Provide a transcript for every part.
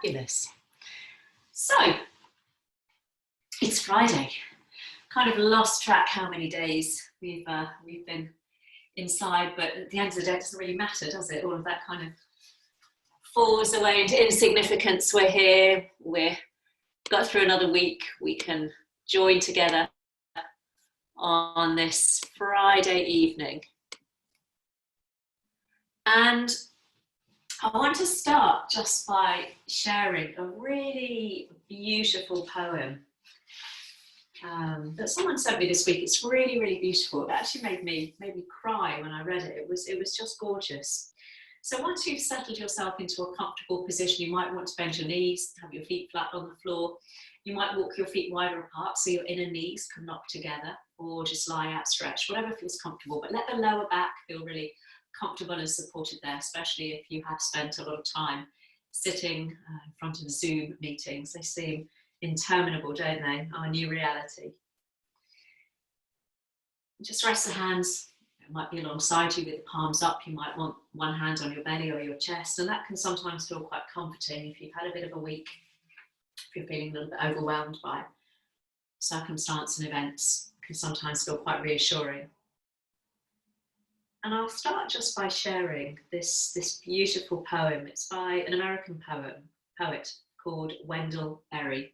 Fabulous. So, it's Friday. Kind of lost track how many days we've been inside, but at the end of the day, it doesn't really matter, does it? All of that kind of falls away into insignificance. We're here, we've got through another week, we can join together on this Friday evening. And I want to start just by sharing a really beautiful poem that someone sent me this week. It's really, really beautiful. It actually made me cry when I read it. It was just gorgeous. So once you've settled yourself into a comfortable position, you might want to bend your knees, have your feet flat on the floor. You might walk your feet wider apart so your inner knees can knock together, or just lie outstretched, whatever feels comfortable. But let the lower back feel really comfortable and supported there, especially if you have spent a lot of time sitting in front of Zoom meetings. They seem interminable, don't they? Our new reality. Just rest the hands. It might be alongside you with the palms up. You might want one hand on your belly or your chest, and that can sometimes feel quite comforting if you've had a bit of a week, if you're feeling a little bit overwhelmed by circumstance and events. It can sometimes feel quite reassuring. And I'll start just by sharing this beautiful poem. It's by an American poet called Wendell Berry.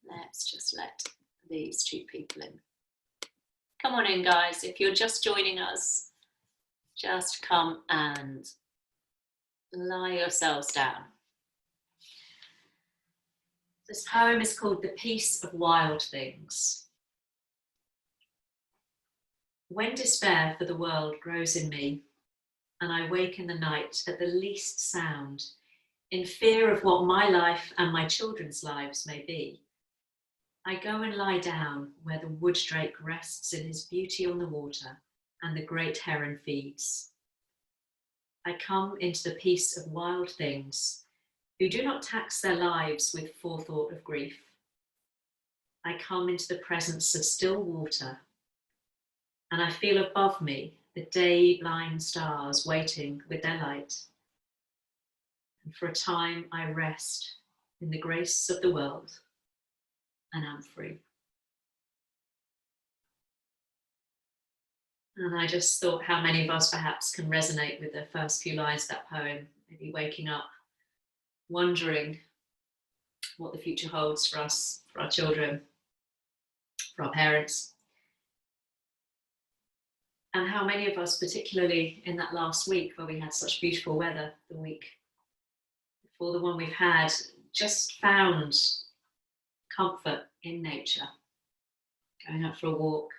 Let's just let these two people in. Come on in, guys. If you're just joining us, just come and lie yourselves down. This poem is called The Peace of Wild Things. When despair for the world grows in me, and I wake in the night at the least sound, in fear of what my life and my children's lives may be, I go and lie down where the wood drake rests in his beauty on the water and the great heron feeds. I come into the peace of wild things who do not tax their lives with forethought of grief. I come into the presence of still water, and I feel above me the day-blind stars waiting with their light. And for a time I rest in the grace of the world and am free. And I just thought how many of us perhaps can resonate with the first few lines of that poem, maybe waking up, wondering what the future holds for us, for our children, for our parents. And how many of us, particularly in that last week where we had such beautiful weather, the week before the one we've had, just found comfort in nature, going out for a walk,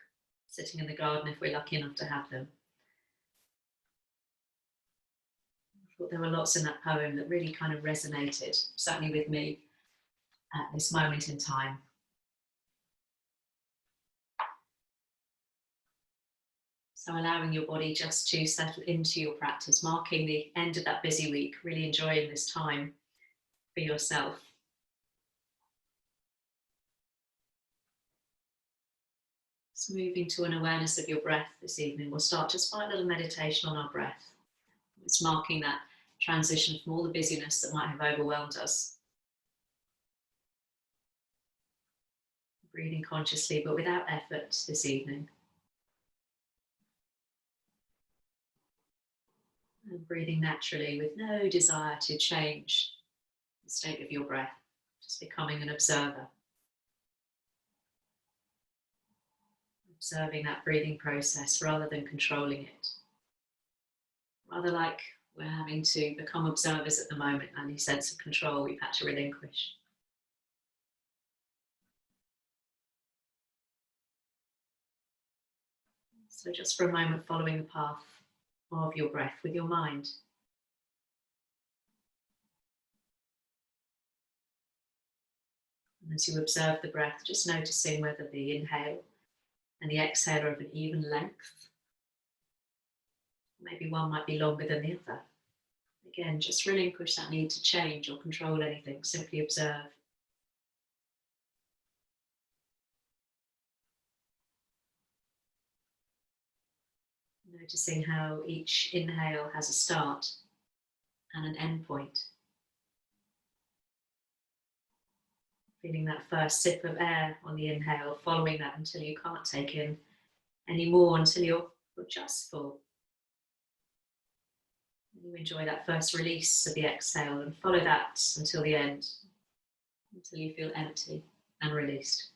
sitting in the garden if we're lucky enough to have them. I thought there were lots in that poem that really kind of resonated, certainly with me at this moment in time. So allowing your body just to settle into your practice, marking the end of that busy week, really enjoying this time for yourself. So moving to an awareness of your breath this evening. We'll start just by a little meditation on our breath. It's marking that transition from all the busyness that might have overwhelmed us. Breathing consciously, but without effort this evening. And breathing naturally with no desire to change the state of your breath, just becoming an observer. Observing that breathing process rather than controlling it. Rather like we're having to become observers at the moment, any sense of control we've had to relinquish. So just for a moment, following the path of your breath with your mind. And as you observe the breath, just noticing whether the inhale and the exhale are of an even length. Maybe one might be longer than the other. Again, just relinquish that need to change or control anything, simply observe. Noticing how each inhale has a start and an end point. Feeling that first sip of air on the inhale, following that until you can't take in any more, until you're just full. You enjoy that first release of the exhale and follow that until the end, until you feel empty and released.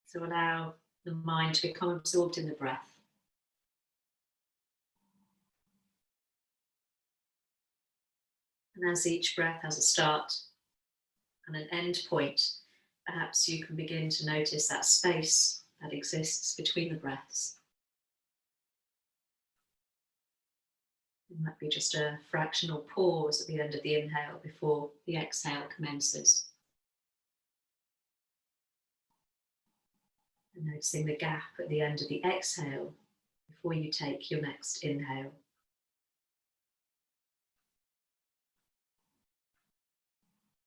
So allow the mind to become absorbed in the breath. And as each breath has a start and an end point, perhaps you can begin to notice that space that exists between the breaths. It might be just a fractional pause at the end of the inhale before the exhale commences. And noticing the gap at the end of the exhale before you take your next inhale.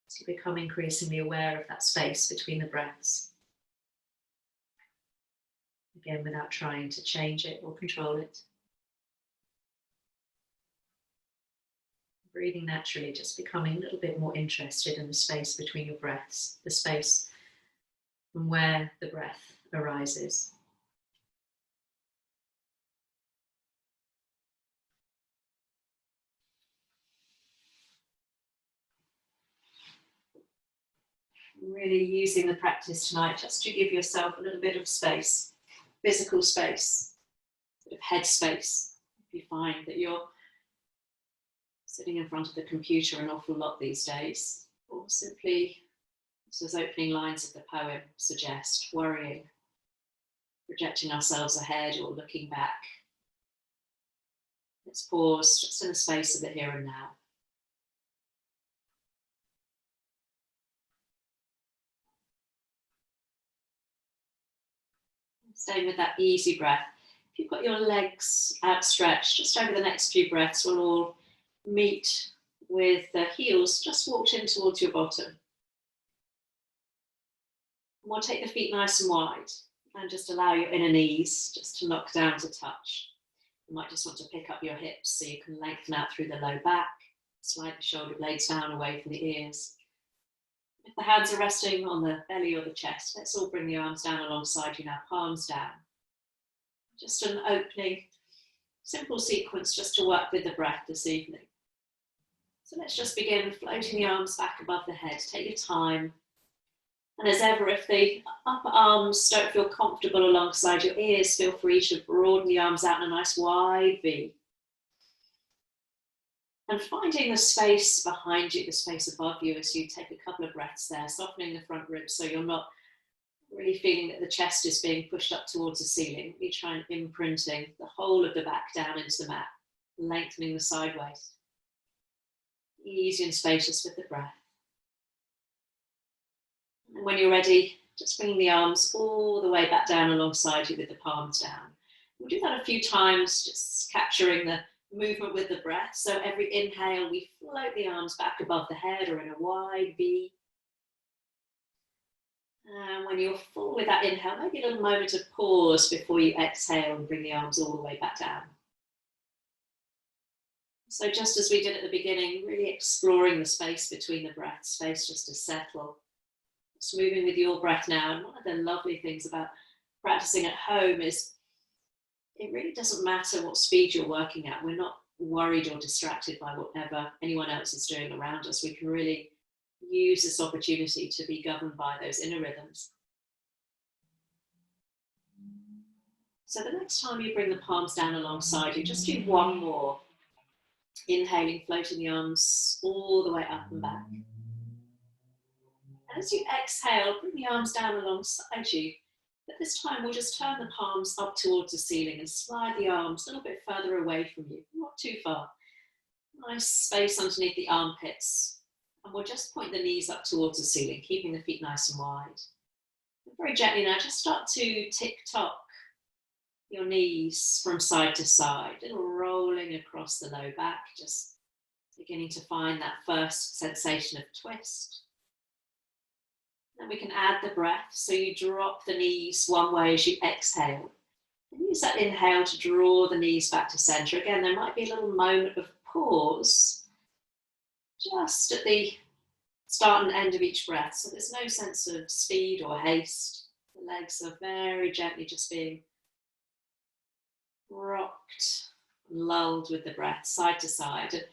So you become increasingly aware of that space between the breaths. Again, without trying to change it or control it. Breathing naturally, just becoming a little bit more interested in the space between your breaths, the space from where the breath arises. Really using the practice tonight just to give yourself a little bit of space, physical space, a bit of head space. If you find that you're sitting in front of the computer an awful lot these days, or simply, as those opening lines of the poem suggest, worrying, projecting ourselves ahead or looking back. Let's pause just in the space of the here and now. Staying with that easy breath. If you've got your legs outstretched, just over the next few breaths, we'll all meet with the heels just walked in towards your bottom. And we'll take the feet nice and wide and just allow your inner knees just to knock down to touch. You might just want to pick up your hips so you can lengthen out through the low back, slide the shoulder blades down away from the ears. If the hands are resting on the belly or the chest, let's all bring the arms down alongside you now, palms down. Just an opening, simple sequence just to work with the breath this evening. So let's just begin floating the arms back above the head. Take your time. And as ever, if the upper arms don't feel comfortable alongside your ears, feel free to broaden the arms out in a nice wide V. And finding the space behind you, the space above you, as you take a couple of breaths there, softening the front ribs so you're not really feeling that the chest is being pushed up towards the ceiling. You try and imprinting the whole of the back down into the mat, lengthening the side waist. Easy and spacious with the breath. And when you're ready, just bringing the arms all the way back down alongside you with the palms down. We'll do that a few times, just capturing the movement with the breath. So every inhale, we float the arms back above the head or in a wide V. And when you're full with that inhale, maybe a little moment of pause before you exhale and bring the arms all the way back down. So just as we did at the beginning, really exploring the space between the breaths, space just to settle. Just moving with your breath now. And one of the lovely things about practicing at home is it really doesn't matter what speed you're working at. We're not worried or distracted by whatever anyone else is doing around us. We can really use this opportunity to be governed by those inner rhythms. So the next time you bring the palms down alongside you, just do one more. Inhaling, floating the arms all the way up and back. And as you exhale, bring the arms down alongside you. But this time we'll just turn the palms up towards the ceiling and slide the arms a little bit further away from you, not too far. Nice space underneath the armpits. And we'll just point the knees up towards the ceiling, keeping the feet nice and wide. And very gently now, just start to tick-tock your knees from side to side, little rolling across the low back, just beginning to find that first sensation of twist. Then we can add the breath, so you drop the knees one way as you exhale. And use that inhale to draw the knees back to center. Again, there might be a little moment of pause just at the start and end of each breath. So there's no sense of speed or haste. The legs are very gently just being rocked, lulled with the breath, side to side. And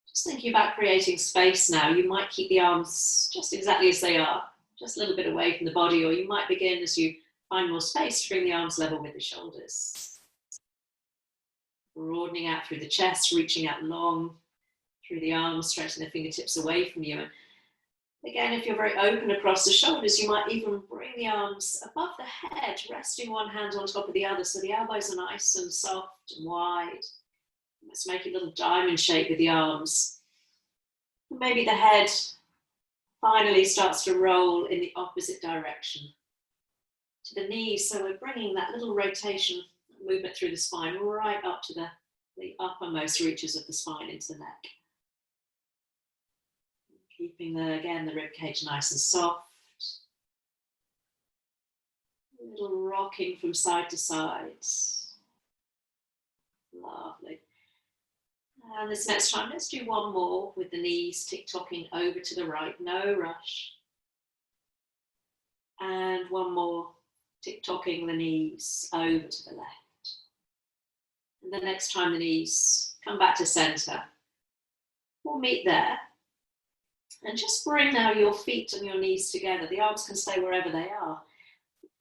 just thinking about creating space now, you might keep the arms just exactly as they are, just a little bit away from the body, or you might begin, as you find more space, to bring the arms level with the shoulders. Broadening out through the chest, reaching out long through the arms, stretching the fingertips away from you. And again, if you're very open across the shoulders, you might even bring the arms above the head, resting one hand on top of the other, so the elbows are nice and soft and wide. Let's make a little diamond shape with the arms. Maybe the head finally starts to roll in the opposite direction to the knees. So we're bringing that little rotation movement through the spine right up to the uppermost reaches of the spine into the neck. Keeping the rib cage nice and soft. A little rocking from side to side. Lovely. And this next time, let's do one more with the knees tick-tocking over to the right, no rush. And one more, tick-tocking the knees over to the left. And the next time the knees come back to center, we'll meet there. And just bring now your feet and your knees together. The arms can stay wherever they are.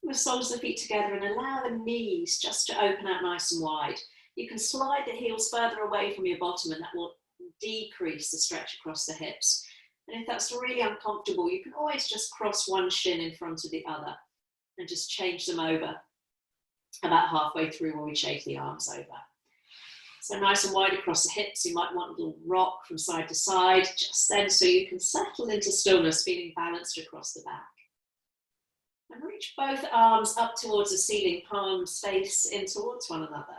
The soles of the feet together and allow the knees just to open out nice and wide. You can slide the heels further away from your bottom and that will decrease the stretch across the hips. And if that's really uncomfortable, you can always just cross one shin in front of the other and just change them over about halfway through where we shake the arms over. So nice and wide across the hips. You might want a little rock from side to side, just then so you can settle into stillness, feeling balanced across the back. And reach both arms up towards the ceiling, palms face in towards one another.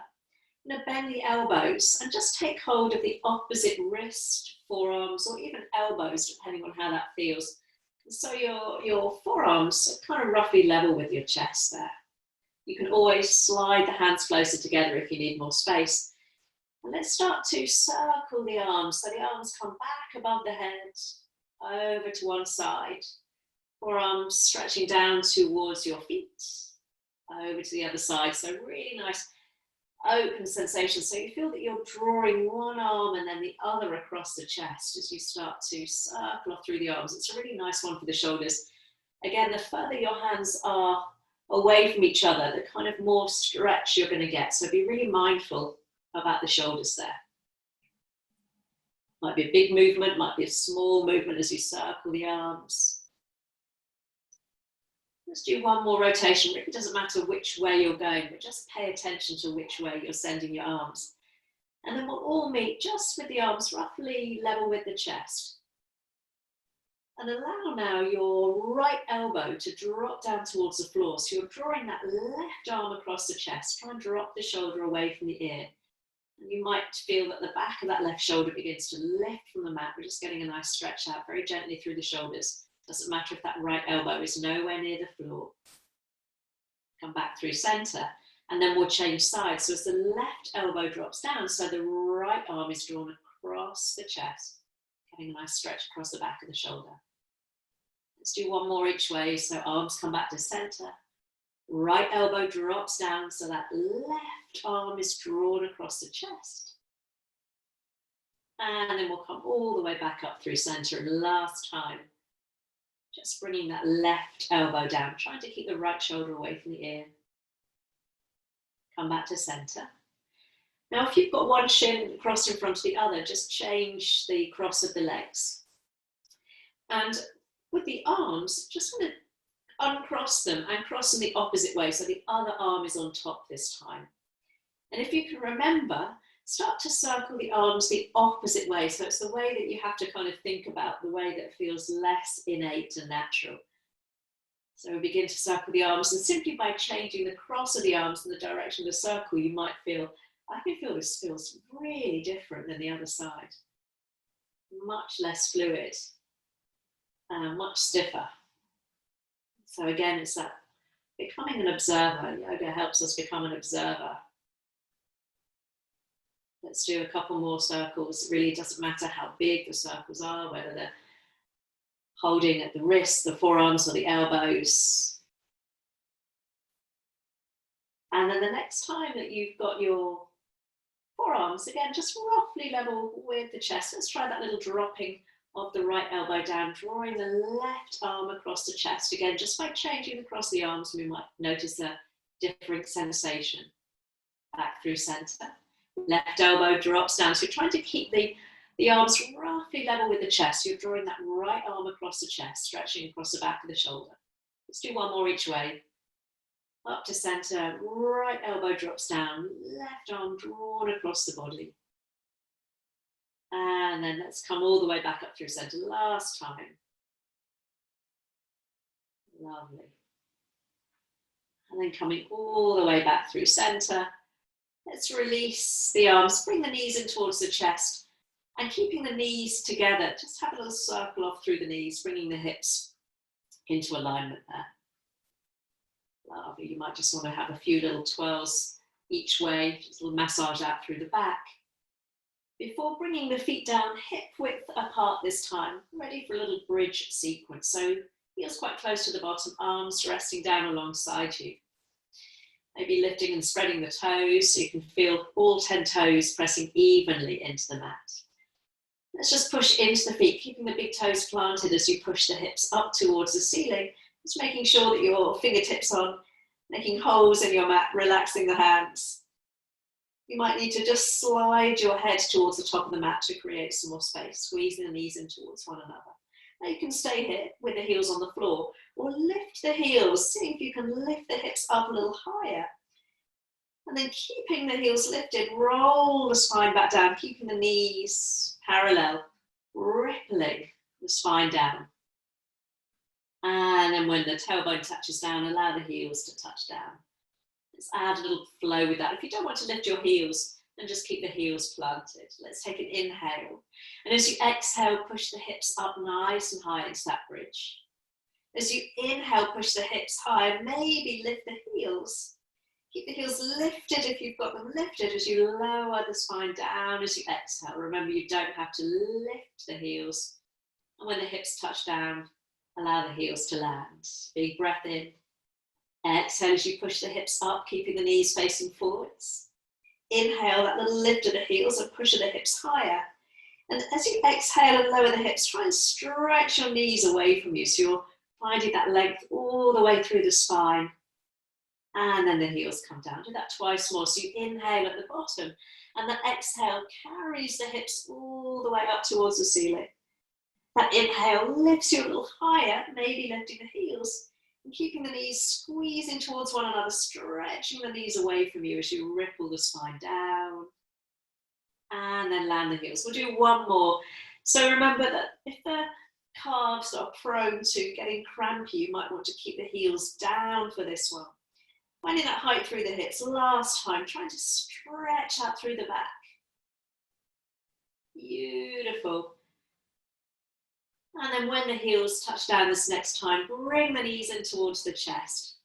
Now bend the elbows and just take hold of the opposite wrist, forearms, or even elbows, depending on how that feels. And so your forearms are kind of roughly level with your chest there. You can always slide the hands closer together if you need more space. And let's start to circle the arms. So the arms come back above the head, over to one side. Forearms stretching down towards your feet, over to the other side. So really nice open sensation. So you feel that you're drawing one arm and then the other across the chest as you start to circle off through the arms. It's a really nice one for the shoulders. Again, the further your hands are away from each other, the kind of more stretch you're going to get. So be really mindful about the shoulders there. Might be a big movement, might be a small movement as you circle the arms. Let's do one more rotation. It doesn't matter which way you're going, but just pay attention to which way you're sending your arms. And then we'll all meet just with the arms roughly level with the chest. And allow now your right elbow to drop down towards the floor. So you're drawing that left arm across the chest. Try and drop the shoulder away from the ear. And you might feel that the back of that left shoulder begins to lift from the mat. We're just getting a nice stretch out very gently through the shoulders. Doesn't matter if that right elbow is nowhere near the floor. Come back through center, and then we'll change sides. So as the left elbow drops down, so the right arm is drawn across the chest, getting a nice stretch across the back of the shoulder. Let's do one more each way. So arms come back to center. Right elbow drops down, so that left arm is drawn across the chest. And then we'll come all the way back up through center. And last time, just bringing that left elbow down, trying to keep the right shoulder away from the ear. Come back to center. Now, if you've got one shin crossed in front of the other, just change the cross of the legs. And with the arms, just want to uncross them and cross them the opposite way, so the other arm is on top this time. And if you can remember, start to circle the arms the opposite way. So it's the way that you have to kind of think about, the way that feels less innate and natural. So we begin to circle the arms, and simply by changing the cross of the arms in the direction of the circle, you might feel, I can feel this feels really different than the other side. Much less fluid, much stiffer. So again, it's that becoming an observer. Yoga helps us become an observer. Let's do a couple more circles. It really doesn't matter how big the circles are, whether they're holding at the wrists, the forearms, or the elbows. And then the next time that you've got your forearms, again, just roughly level with the chest. Let's try that little dropping of the right elbow down, drawing the left arm across the chest. Again, just by changing across the arms, we might notice a different sensation. Back through center. Left elbow drops down. So you're trying to keep the arms roughly level with the chest. You're drawing that right arm across the chest, stretching across the back of the shoulder. Let's do one more each way. Up to center, right elbow drops down, left arm drawn across the body. And then let's come all the way back up through center. Last time. Lovely. And then coming all the way back through center. Let's release the arms, bring the knees in towards the chest, and keeping the knees together. Just have a little circle off through the knees, bringing the hips into alignment there. Lovely. You might just want to have a few little twirls each way, just a little massage out through the back. Before bringing the feet down, hip width apart this time, ready for a little bridge sequence. So heels quite close to the bottom, arms resting down alongside you. Maybe lifting and spreading the toes so you can feel all 10 toes pressing evenly into the mat. Let's just push into the feet, keeping the big toes planted as you push the hips up towards the ceiling. Just making sure that your fingertips are making holes in your mat, relaxing the hands. You might need to just slide your head towards the top of the mat to create some more space, squeezing the knees in towards one another. Now you can stay here with the heels on the floor, or lift the heels, see if you can lift the hips up a little higher. And then keeping the heels lifted, roll the spine back down, keeping the knees parallel, rippling the spine down. And then when the tailbone touches down, allow the heels to touch down. Let's add a little flow with that. If you don't want to lift your heels, then just keep the heels planted. Let's take an inhale. And as you exhale, push the hips up nice and high into that bridge. As you inhale, push the hips high, maybe lift the heels. Keep the heels lifted if you've got them lifted as you lower the spine down as you exhale. Remember, you don't have to lift the heels. And when the hips touch down, allow the heels to land. Big breath in. Exhale as you push the hips up, keeping the knees facing forwards. Inhale, that little lift of the heels and push of the hips higher. And as you exhale and lower the hips, try and stretch your knees away from you so you're finding that length all the way through the spine. And then the heels come down. Do that twice more. So you inhale at the bottom and that exhale carries the hips all the way up towards the ceiling. That inhale lifts you a little higher, maybe lifting the heels and keeping the knees squeezing towards one another, stretching the knees away from you as you ripple the spine down. And then land the heels. We'll do one more. So remember that if the calves are prone to getting crampy, you might want to keep the heels down for this one. Finding that height through the hips. Last time, trying to stretch out through the back. Beautiful. And then when the heels touch down this next time, bring the knees in towards the chest.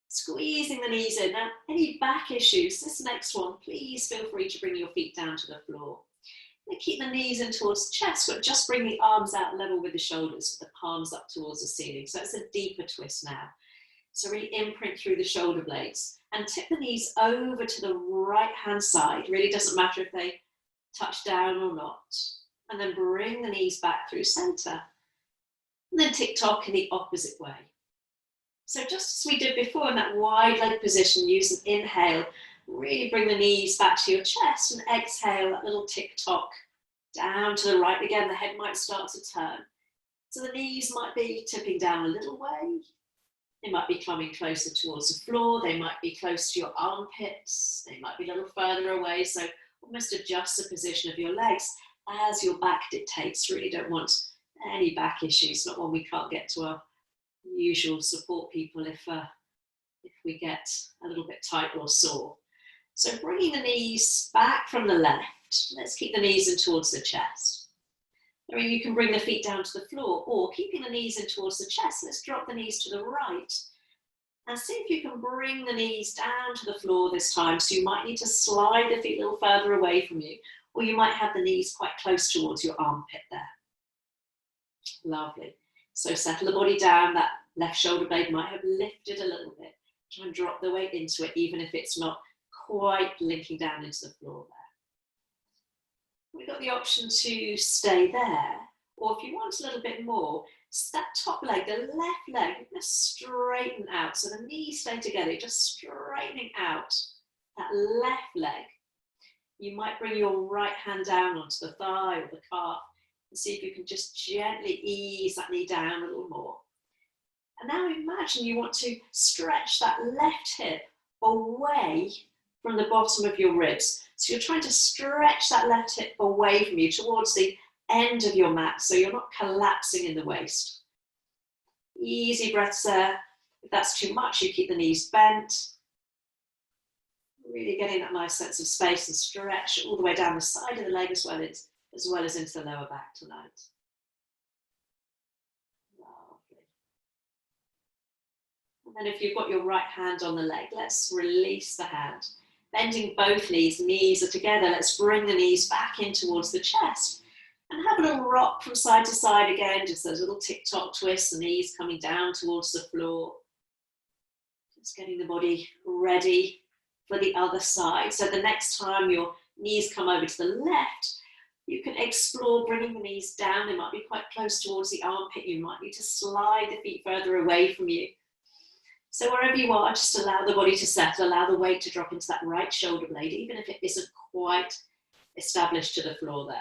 Squeezing the knees in. Now, any back issues, this next one, please feel free to bring your feet down to the floor. And keep the knees in towards the chest, but just bring the arms out level with the shoulders, with the palms up towards the ceiling. So it's a deeper twist now. So really imprint through the shoulder blades and tip the knees over to the right hand side. Really doesn't matter if they touch down or not. And then bring the knees back through center. And then tick-tock in the opposite way. So just as we did before in that wide leg position, use an inhale. Really bring the knees back to your chest and exhale, that little tick-tock down to the right. Again, the head might start to turn. So the knees might be tipping down a little way. They might be coming closer towards the floor. They might be close to your armpits. They might be a little further away. So almost adjust the position of your legs as your back dictates. Really don't want any back issues, not one we can't get to our usual support people if we get a little bit tight or sore. So bringing the knees back from the left. Let's keep the knees in towards the chest. Or you can bring the feet down to the floor, or keeping the knees in towards the chest, let's drop the knees to the right. And see if you can bring the knees down to the floor this time. So you might need to slide the feet a little further away from you, or you might have the knees quite close towards your armpit there. Lovely. So settle the body down. That left shoulder blade might have lifted a little bit. Try and drop the weight into it, even if it's not quite linking down into the floor there. We've got the option to stay there, or if you want a little bit more, that top leg, the left leg, you're going to straighten out. So the knees stay together, you're just straightening out that left leg. You might bring your right hand down onto the thigh or the calf and see if you can just gently ease that knee down a little more. And now imagine you want to stretch that left hip away from the bottom of your ribs. So you're trying to stretch that left hip away from you towards the end of your mat, so you're not collapsing in the waist. Easy breaths there. If that's too much, you keep the knees bent. Really getting that nice sense of space and stretch all the way down the side of the leg as well as into the lower back tonight. Lovely. And then if you've got your right hand on the leg, let's release the hand. Bending both knees are together. Let's bring the knees back in towards the chest. And have a little rock from side to side again, just those little tick-tock twists, the knees coming down towards the floor. Just getting the body ready for the other side. So the next time your knees come over to the left, you can explore bringing the knees down. They might be quite close towards the armpit. You might need to slide the feet further away from you. So wherever you are, just allow the body to settle, allow the weight to drop into that right shoulder blade, even if it isn't quite established to the floor there.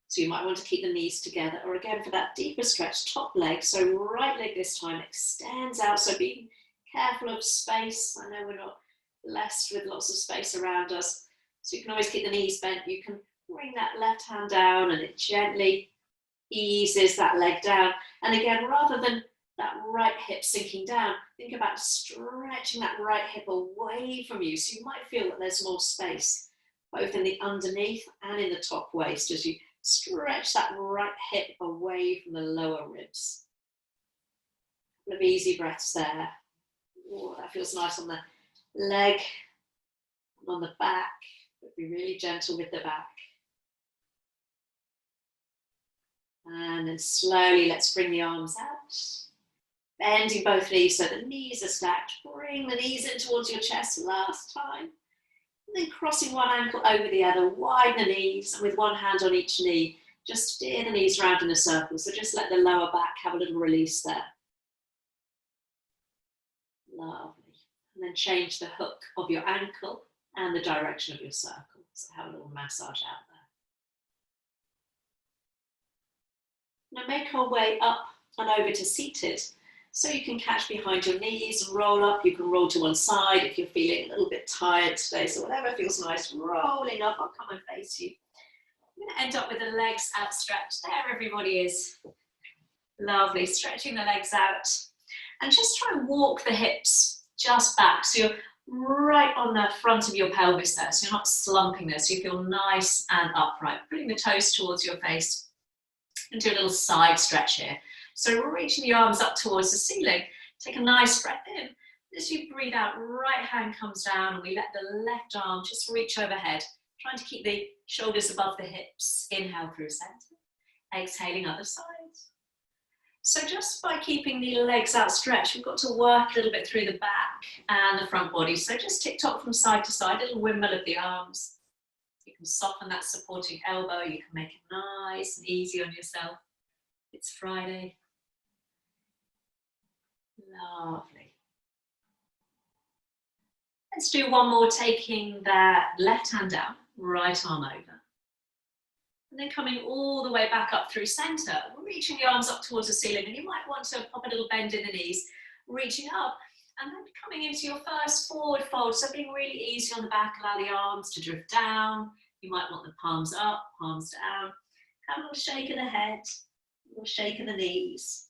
So you might want to keep the knees together, or again for that deeper stretch, top leg. So right leg this time extends out. So be careful of space. I know we're not blessed with lots of space around us. So you can always keep the knees bent. You can bring that left hand down and it gently eases that leg down. And again, rather than that right hip sinking down, think about stretching that right hip away from you. So you might feel that there's more space, both in the underneath and in the top waist as you stretch that right hip away from the lower ribs. A couple of easy breaths there. Oh, that feels nice on the leg and on the back, but be really gentle with the back. And then slowly let's bring the arms out. Bending both knees so the knees are stacked. Bring the knees in towards your chest last time. And then crossing one ankle over the other, widen the knees, and with one hand on each knee, just steer the knees round in a circle. So just let the lower back have a little release there. Lovely. And then change the hook of your ankle and the direction of your circle. So have a little massage out there. Now make our way up and over to seated. So you can catch behind your knees and roll up. You can roll to one side if you're feeling a little bit tired today. So whatever feels nice, rolling up. I'll come and face you. I'm going to end up with the legs outstretched. There everybody is. Lovely. Stretching the legs out. And just try and walk the hips just back. So you're right on the front of your pelvis there. So you're not slumping there. So you feel nice and upright. Putting the toes towards your face. And do a little side stretch here. So reaching the arms up towards the ceiling. Take a nice breath in. As you breathe out, right hand comes down and we let the left arm just reach overhead. Trying to keep the shoulders above the hips. Inhale through center. Exhaling other side. So just by keeping the legs outstretched, we've got to work a little bit through the back and the front body. So just tick-tock from side to side, a little windmill of the arms. You can soften that supporting elbow. You can make it nice and easy on yourself. It's Friday. Lovely. Let's do one more, taking that left hand down, right arm over. And then coming all the way back up through center, reaching the arms up towards the ceiling. And you might want to pop a little bend in the knees, reaching up. And then coming into your first forward fold. So being really easy on the back, allow the arms to drift down. You might want the palms up, palms down. Have a little shake of the head, a little shake of the knees.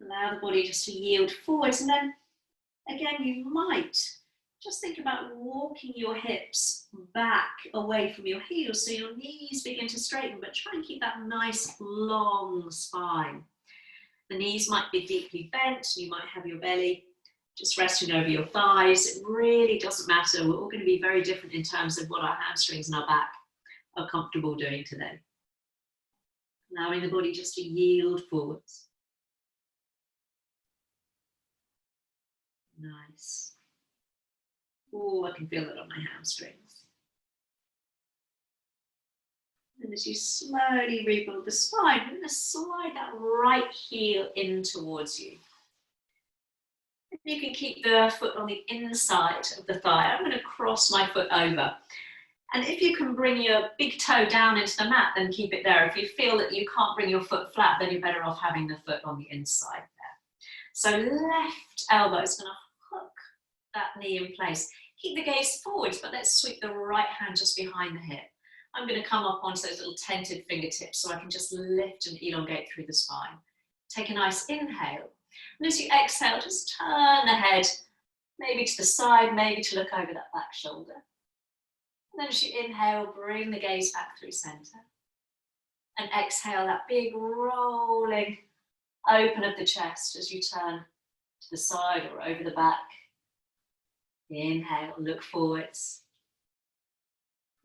Allow the body just to yield forwards. And then again, you might just think about walking your hips back away from your heels so your knees begin to straighten, but try and keep that nice long spine. The knees might be deeply bent. You might have your belly just resting over your thighs. It really doesn't matter. We're all going to be very different in terms of what our hamstrings and our back are comfortable doing today. Allowing the body just to yield forwards. Nice. Oh, I can feel that on my hamstrings. And as you slowly rebuild the spine, I'm going to slide that right heel in towards you. You can keep the foot on the inside of the thigh. I'm going to cross my foot over. And if you can bring your big toe down into the mat, then keep it there. If you feel that you can't bring your foot flat, then you're better off having the foot on the inside there. So left elbow is going to hook that knee in place. Keep the gaze forwards, but let's sweep the right hand just behind the hip. I'm going to come up onto those little tented fingertips so I can just lift and elongate through the spine. Take a nice inhale. And as you exhale, just turn the head, maybe to the side, maybe to look over that back shoulder. And then as you inhale, bring the gaze back through center. And exhale, that big rolling open of the chest as you turn to the side or over the back. Inhale, look forwards.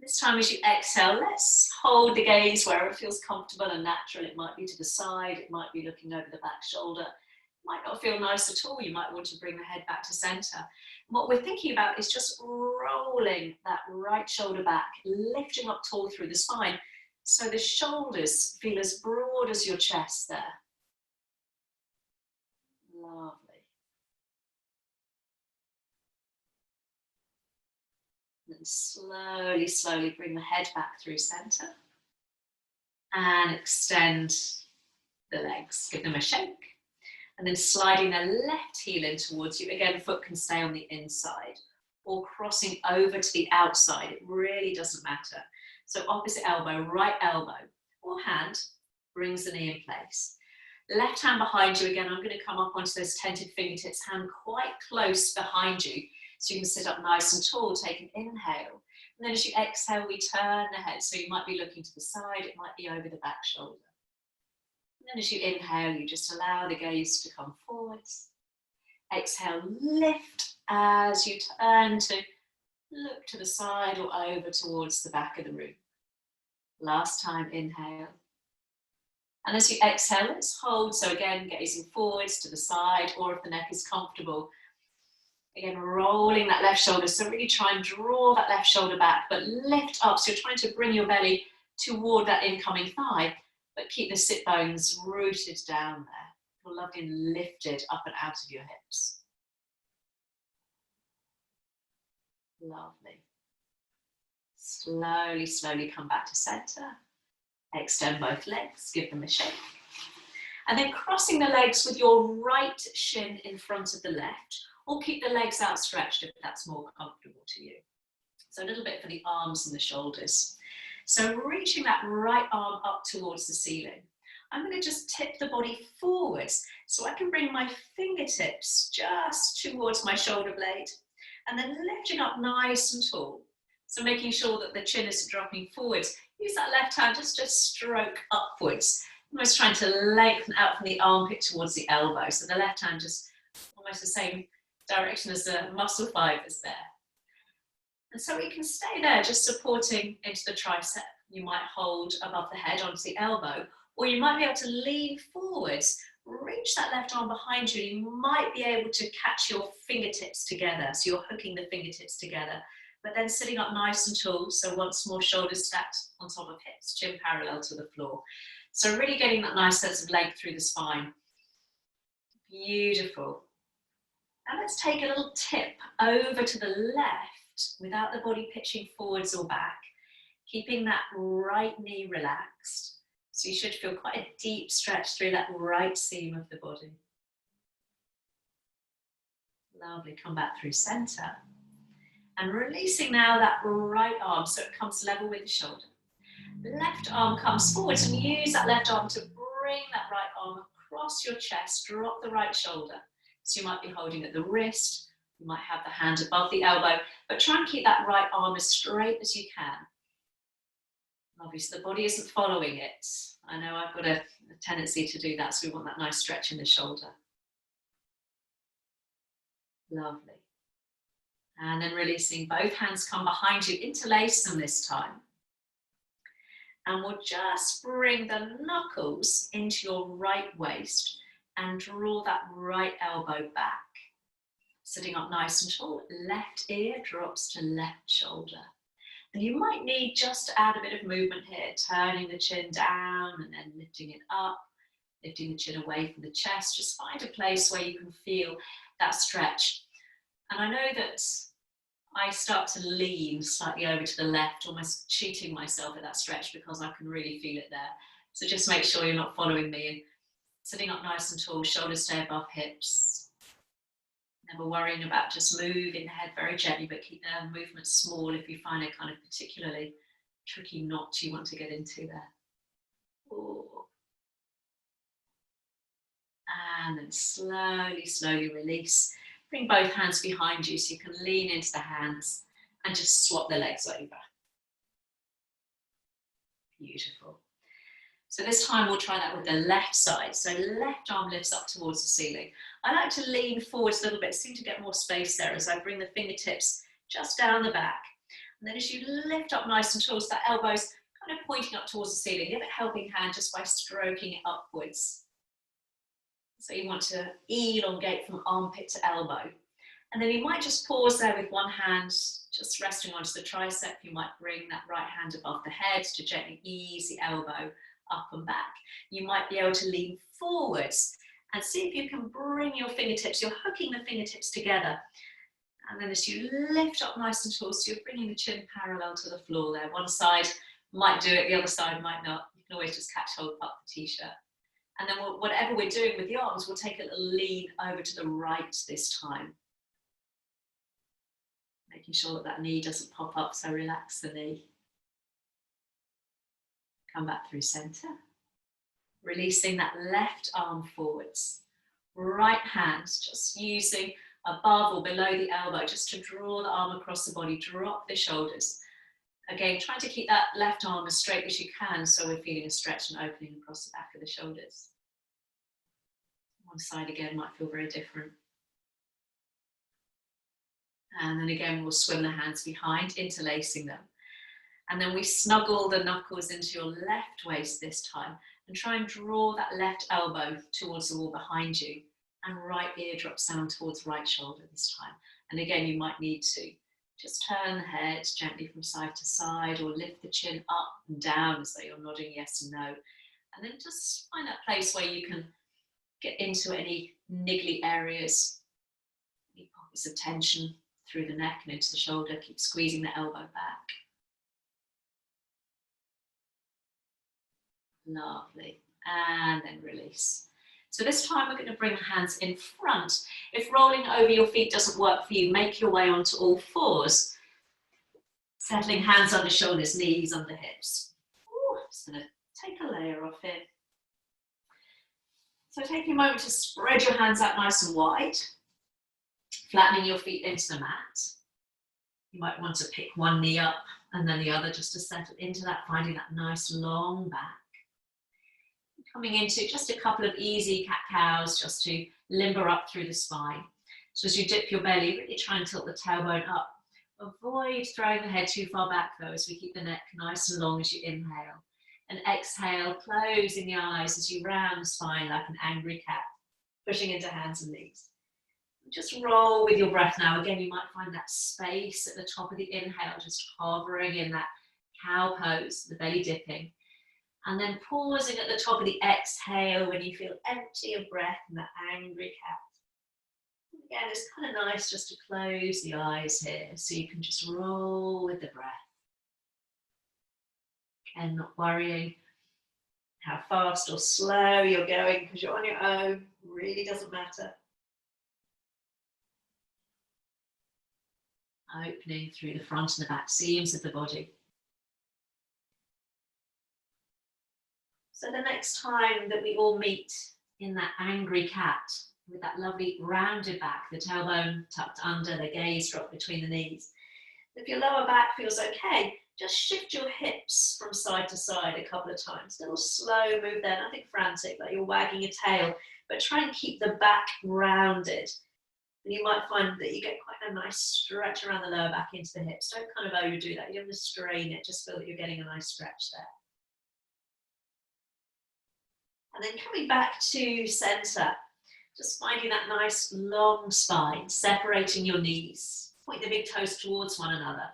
This time as you exhale, let's hold the gaze where it feels comfortable and natural. It might be to the side, it might be looking over the back shoulder. It might not feel nice at all. You might want to bring the head back to center. And what we're thinking about is just rolling that right shoulder back, lifting up tall through the spine. So the shoulders feel as broad as your chest there. Lovely. And slowly, slowly bring the head back through center. And extend the legs. Give them a shake. And then sliding the left heel in towards you. Again, foot can stay on the inside. Or crossing over to the outside. It really doesn't matter. So opposite elbow, right elbow, or hand brings the knee in place. Left hand behind you. Again, I'm going to come up onto those tented fingertips. Hand quite close behind you. So you can sit up nice and tall. Take an inhale. And then as you exhale, we turn the head. So you might be looking to the side. It might be over the back shoulder. And then as you inhale, you just allow the gaze to come forwards. Exhale, lift as you turn to look to the side or over towards the back of the room. Last time, inhale. And as you exhale, let's hold. So again, gazing forwards to the side, or if the neck is comfortable, again, rolling that left shoulder. So really try and draw that left shoulder back, but lift up. So you're trying to bring your belly toward that incoming thigh, but keep the sit bones rooted down there. Feel lovely and lifted up and out of your hips. Lovely. Slowly, slowly come back to center. Extend both legs, give them a shake. And then crossing the legs with your right shin in front of the left, or keep the legs outstretched if that's more comfortable to you. So a little bit for the arms and the shoulders. So reaching that right arm up towards the ceiling. I'm going to just tip the body forwards so I can bring my fingertips just towards my shoulder blade and then lifting up nice and tall. So making sure that the chin isn't dropping forwards. Use that left hand just to stroke upwards. Almost trying to lengthen out from the armpit towards the elbow. So the left hand just almost the same direction as the muscle fibers there. And so we can stay there just supporting into the tricep. You might hold above the head onto the elbow, or you might be able to lean forwards, reach that left arm behind you. You might be able to catch your fingertips together. So you're hooking the fingertips together, but then sitting up nice and tall. So once more, shoulders stacked on top of hips, chin parallel to the floor. So really getting that nice sense of length through the spine. Beautiful. Now let's take a little tip over to the left without the body pitching forwards or back, keeping that right knee relaxed. So you should feel quite a deep stretch through that right seam of the body. Lovely, come back through center. And releasing now that right arm so it comes level with the shoulder. Left arm comes forwards and use that left arm to bring that right arm across your chest, drop the right shoulder. So you might be holding at the wrist, you might have the hand above the elbow, but try and keep that right arm as straight as you can. Obviously the body isn't following it. I know I've got a tendency to do that, so we want that nice stretch in the shoulder. Lovely. And then releasing, both hands come behind you, interlace them this time. And we'll just bring the knuckles into your right waist and draw that right elbow back. Sitting up nice and tall, left ear drops to left shoulder. And you might need just to add a bit of movement here, turning the chin down and then lifting it up, lifting the chin away from the chest. Just find a place where you can feel that stretch. And I know that I start to lean slightly over to the left, almost cheating myself at that stretch because I can really feel it there. So just make sure you're not following me. Sitting up nice and tall, shoulders stay above hips. Never worrying about just moving the head very gently, but keep the movement small if you find a kind of particularly tricky knot you want to get into there. Ooh. And then slowly, slowly release. Bring both hands behind you so you can lean into the hands and just swap the legs over. Beautiful. So this time we'll try that with the left side. So left arm lifts up towards the ceiling. I like to lean forwards a little bit, seem to get more space there as I bring the fingertips just down the back. And then as you lift up nice and tall, so that elbow's kind of pointing up towards the ceiling. Give a helping hand just by stroking it upwards. So you want to elongate from armpit to elbow. And then you might just pause there with one hand just resting onto the tricep. You might bring that right hand above the head to gently ease the elbow up and back. You might be able to lean forwards and see if you can bring your fingertips, you're hooking the fingertips together. And then as you lift up nice and tall, so you're bringing the chin parallel to the floor there. One side might do it, the other side might not. You can always just catch hold up the t-shirt. And then whatever we're doing with the arms, we'll take a little lean over to the right this time. Making sure that that knee doesn't pop up, so relax the knee. Come back through center. Releasing that left arm forwards. Right hand, just using above or below the elbow, just to draw the arm across the body, drop the shoulders. Again, trying to keep that left arm as straight as you can so we're feeling a stretch and opening across the back of the shoulders. One side again might feel very different. And then again, we'll swim the hands behind, interlacing them. And then we snuggle the knuckles into your left waist this time and try and draw that left elbow towards the wall behind you and right ear drops down towards right shoulder this time. And again, you might need to just turn the head gently from side to side or lift the chin up and down as though you're nodding yes and no. And then just find that place where you can get into any niggly areas, any pockets of tension through the neck and into the shoulder. Keep squeezing the elbow back. Lovely. And then release. So this time we're going to bring the hands in front. If rolling over your feet doesn't work for you, make your way onto all fours. Settling hands under shoulders, knees under hips. Ooh, just going to take a layer off here. So taking a moment to spread your hands out nice and wide. Flattening your feet into the mat. You might want to pick one knee up and then the other just to settle into that, finding that nice long back. Coming into just a couple of easy cat-cows just to limber up through the spine. So as you dip your belly, really try and tilt the tailbone up. Avoid throwing the head too far back though, as we keep the neck nice and long as you inhale. And exhale, closing the eyes as you round the spine like an angry cat, pushing into hands and knees. Just roll with your breath now. Again, you might find that space at the top of the inhale, just hovering in that cow pose, the belly dipping. And then pausing at the top of the exhale when you feel empty of breath and that angry cat. Again, it's kind of nice just to close the eyes here so you can just roll with the breath. Again, not worrying how fast or slow you're going because you're on your own, really doesn't matter. Opening through the front and the back seams of the body. So the next time that we all meet in that angry cat with that lovely rounded back, the tailbone tucked under, the gaze dropped between the knees. If your lower back feels okay, just shift your hips from side to side a couple of times. A little slow move there, nothing frantic, like you're wagging your tail, but try and keep the back rounded. And you might find that you get quite a nice stretch around the lower back into the hips. Don't kind of overdo that. You don't want to strain it, just feel that you're getting a nice stretch there. And then coming back to center, just finding that nice long spine, separating your knees. Point the big toes towards one another.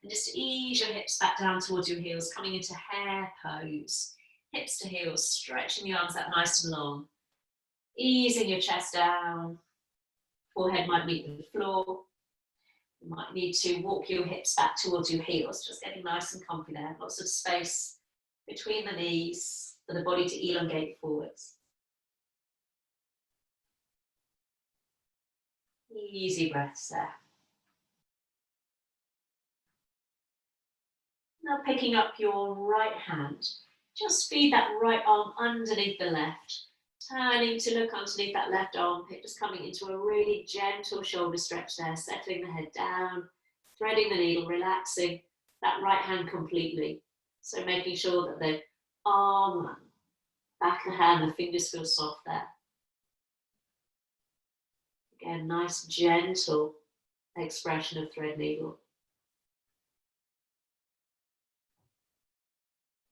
And just ease your hips back down towards your heels, coming into hare pose. Hips to heels, stretching the arms out nice and long. Easing your chest down. Forehead might meet the floor. You might need to walk your hips back towards your heels, just getting nice and comfy there. Lots of space between the knees for the body to elongate forwards. Easy breaths there. Now picking up your right hand, just feed that right arm underneath the left, turning to look underneath that left armpit, just coming into a really gentle shoulder stretch there, settling the head down, threading the needle, relaxing that right hand completely. So making sure that the arm, back of the hand, the fingers feel soft there. Again, nice gentle expression of thread needle.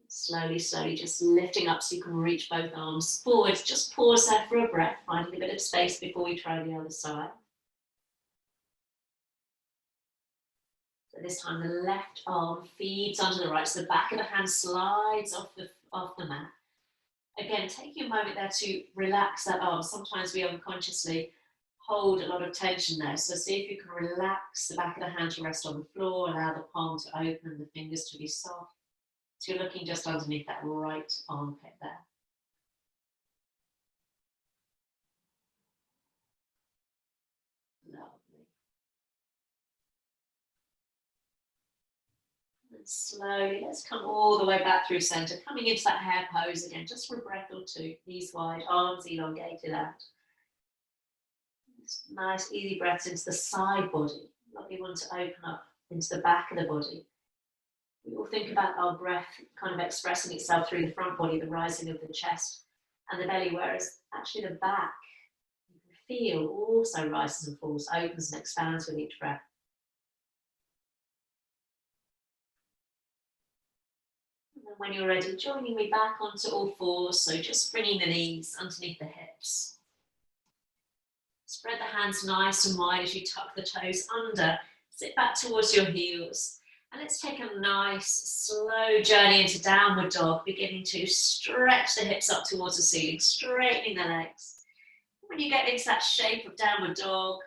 Slowly, slowly, just lifting up so you can reach both arms forward. Just pause there for a breath, finding a bit of space before we try the other side. So this time the left arm feeds onto the right, so the back of the hand slides off the mat. Again, taking a moment there to relax that arm. Sometimes we unconsciously hold a lot of tension there, so see if you can relax the back of the hand to rest on the floor, allow the palm to open, the fingers to be soft. So you're looking just underneath that right armpit there. Lovely. And slowly, let's come all the way back through center, coming into that hare pose again, just for a breath or two, knees wide, arms elongated out. Just nice, easy breaths into the side body. Lovely one to open up into the back of the body. We all think about our breath kind of expressing itself through the front body, the rising of the chest and the belly, whereas actually the back, you can feel, also rises and falls, opens and expands with each breath. And then when you're ready, joining me back onto all fours, so just bringing the knees underneath the hips. Spread the hands nice and wide as you tuck the toes under, sit back towards your heels. And let's take a nice, slow journey into downward dog, beginning to stretch the hips up towards the ceiling, straightening the legs. When you get into that shape of downward dog,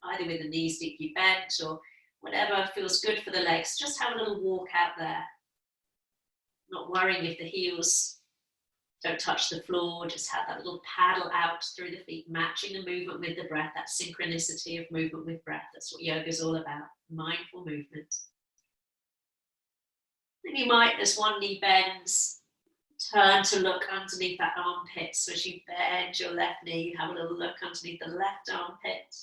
either with the knees deeply bent or whatever feels good for the legs, just have a little walk out there. Not worrying if the heels don't touch the floor, just have that little paddle out through the feet, matching the movement with the breath, that synchronicity of movement with breath. That's what yoga is all about, mindful movement. Then you might, as one knee bends, turn to look underneath that armpit. So as you bend your left knee, you have a little look underneath the left armpit.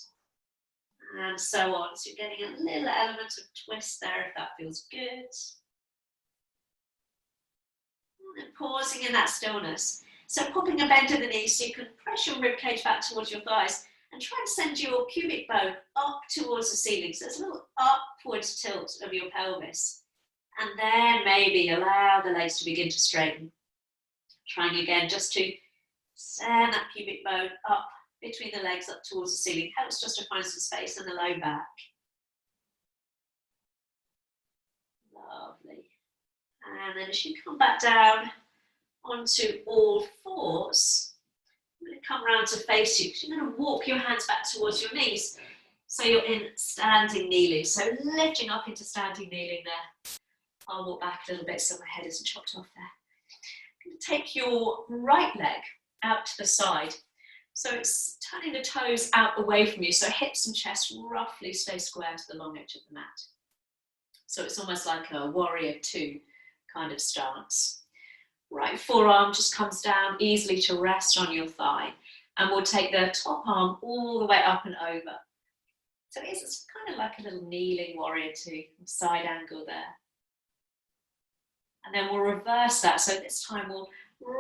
And so on. So you're getting a little element of twist there if that feels good. And pausing in that stillness. So popping a bend in the knees so you can press your ribcage back towards your thighs and try and send your pubic bone up towards the ceiling. So there's a little upwards tilt of your pelvis. And then maybe allow the legs to begin to straighten. Trying again just to send that pubic bone up between the legs up towards the ceiling. Helps just to find some space in the low back. Lovely. And then as you come back down onto all fours, I'm going to come around to face you. You're going to walk your hands back towards your knees. So you're in standing kneeling. So lifting up into standing kneeling there. I'll walk back a little bit so my head isn't chopped off there. I'm going to take your right leg out to the side. So it's turning the toes out away from you. So hips and chest roughly stay square to the long edge of the mat. So it's almost like a warrior two kind of stance. Right forearm just comes down easily to rest on your thigh. And we'll take the top arm all the way up and over. So it's kind of like a little kneeling warrior two, side angle there. And then we'll reverse that. So this time we'll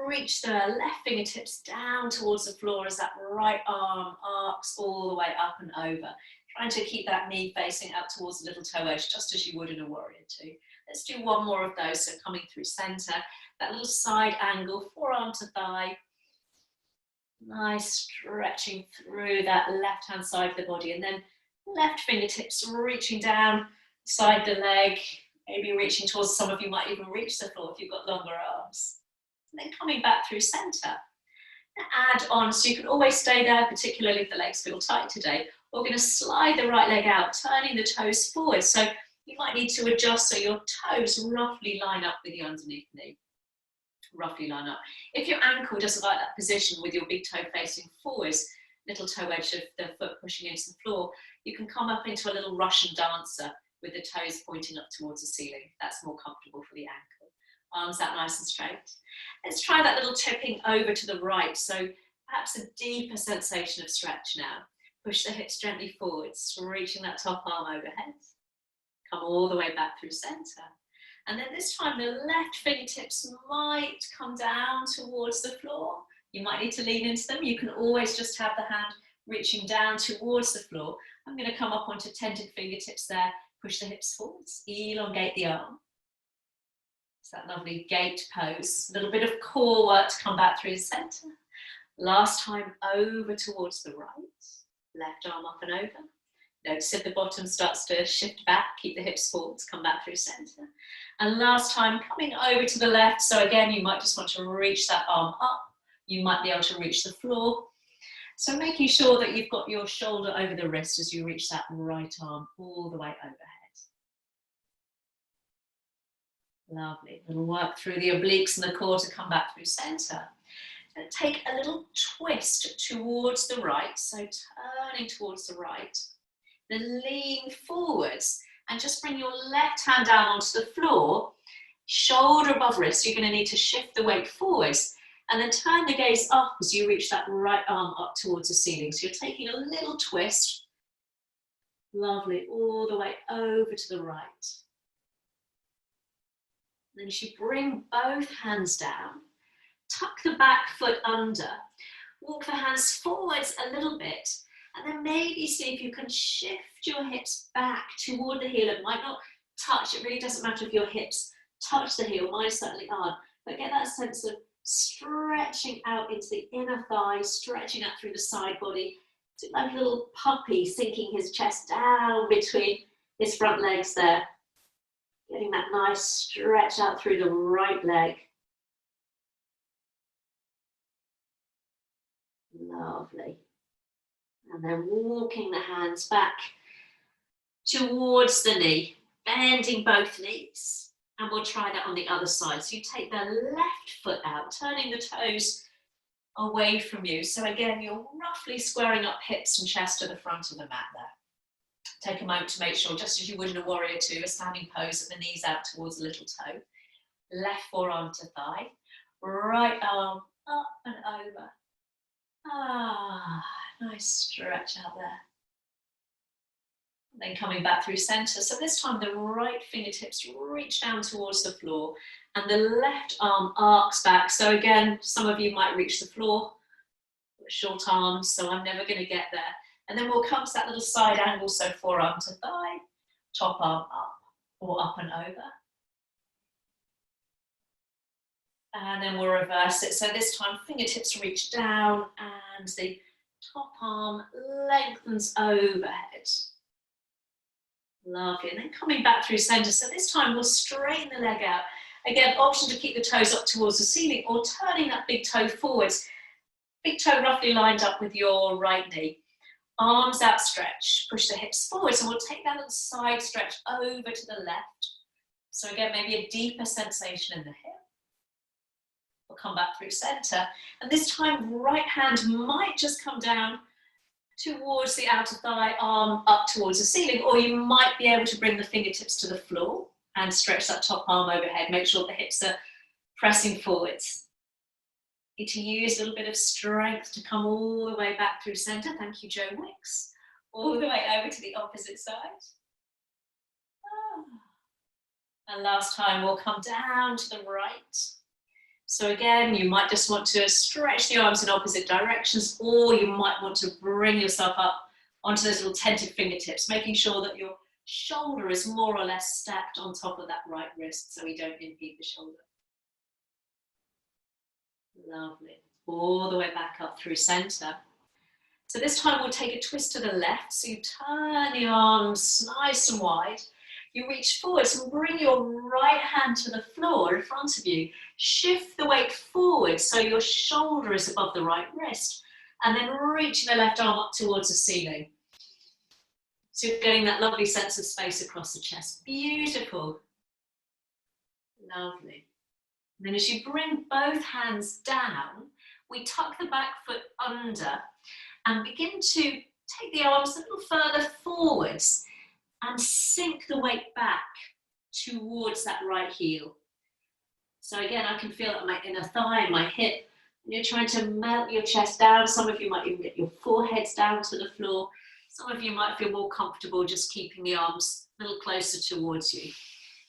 reach the left fingertips down towards the floor as that right arm arcs all the way up and over. Trying to keep that knee facing up towards the little toe edge, just as you would in a warrior two. Let's do one more of those. So coming through center, that little side angle, forearm to thigh. Nice stretching through that left-hand side of the body. And then left fingertips reaching down, side the leg, maybe reaching towards, some of you might even reach the floor if you've got longer arms. And then coming back through center. Add on, so you can always stay there, particularly if the legs feel tight today. We're going to slide the right leg out, turning the toes forward. So you might need to adjust so your toes roughly line up with the underneath knee. Roughly line up. If your ankle doesn't like that position with your big toe facing forwards, little toe edge of the foot pushing into the floor, you can come up into a little Russian dancer with the toes pointing up towards the ceiling. That's more comfortable for the ankle. Arms out nice and straight. Let's try that little tipping over to the right. So perhaps a deeper sensation of stretch now. Push the hips gently forwards, reaching that top arm overhead. Come all the way back through center. And then this time the left fingertips might come down towards the floor. You might need to lean into them. You can always just have the hand reaching down towards the floor. I'm going to come up onto tented fingertips there. Push the hips forwards, elongate the arm. It's that lovely gate pose. A little bit of core work to come back through the center. Last time over towards the right. Left arm up and over. Notice if the bottom starts to shift back, keep the hips forwards, come back through center. And last time coming over to the left. So again, you might just want to reach that arm up. You might be able to reach the floor. So making sure that you've got your shoulder over the wrist as you reach that right arm all the way overhead. Lovely. Little work through the obliques and the core to come back through center. And take a little twist towards the right. So turning towards the right. Then lean forwards and just bring your left hand down onto the floor, shoulder above wrist. You're going to need to shift the weight forwards and then turn the gaze up as you reach that right arm up towards the ceiling. So you're taking a little twist, lovely, all the way over to the right. Then as you bring both hands down, tuck the back foot under, walk the hands forwards a little bit, and then maybe see if you can shift your hips back toward the heel. It might not touch, it really doesn't matter if your hips touch the heel, mine certainly aren't, but get that sense of stretching out into the inner thigh, stretching out through the side body, like a little puppy sinking his chest down between his front legs there. Getting that nice stretch out through the right leg. Lovely. And then walking the hands back towards the knee, bending both knees. And we'll try that on the other side. So you take the left foot out, turning the toes away from you. So again, you're roughly squaring up hips and chest to the front of the mat there. Take a moment to make sure, just as you would in a warrior two, a standing pose at the knees out towards the little toe. Left forearm to thigh. Right arm up and over. Ah, nice stretch out there. And then coming back through center. So this time the right fingertips reach down towards the floor and the left arm arcs back. So again, some of you might reach the floor, short arms, so I'm never going to get there. And then we'll come to that little side angle, so forearm to thigh, top arm up or up and over. And then we'll reverse it. So this time fingertips reach down and the top arm lengthens overhead. Lovely. And then coming back through center. So this time we'll straighten the leg out. Again, option to keep the toes up towards the ceiling or turning that big toe forwards. Big toe roughly lined up with your right knee. Arms outstretched, push the hips forward. So we'll take that little side stretch over to the left. So again, maybe a deeper sensation in the hip. We'll come back through center. And this time, right hand might just come down towards the outer thigh, arm up towards the ceiling, or you might be able to bring the fingertips to the floor and stretch that top arm overhead. Make sure the hips are pressing forwards. Need to use a little bit of strength to come all the way back through center. Thank you, Joe Wicks. All the way over to the opposite side. And last time, we'll come down to the right. So again, you might just want to stretch the arms in opposite directions, or you might want to bring yourself up onto those little tented fingertips, making sure that your shoulder is more or less stacked on top of that right wrist so we don't impede the shoulder. Lovely. All the way back up through center. So this time we'll take a twist to the left. So you turn the arms nice and wide. You reach forwards and bring your right hand to the floor in front of you. Shift the weight forward so your shoulder is above the right wrist. And then reaching the left arm up towards the ceiling. So you're getting that lovely sense of space across the chest. Beautiful. Lovely. And then as you bring both hands down, we tuck the back foot under and begin to take the arms a little further forwards and sink the weight back towards that right heel. So again, I can feel it on my inner thigh, my hip. You're trying to melt your chest down. Some of you might even get your foreheads down to the floor. Some of you might feel more comfortable just keeping the arms a little closer towards you.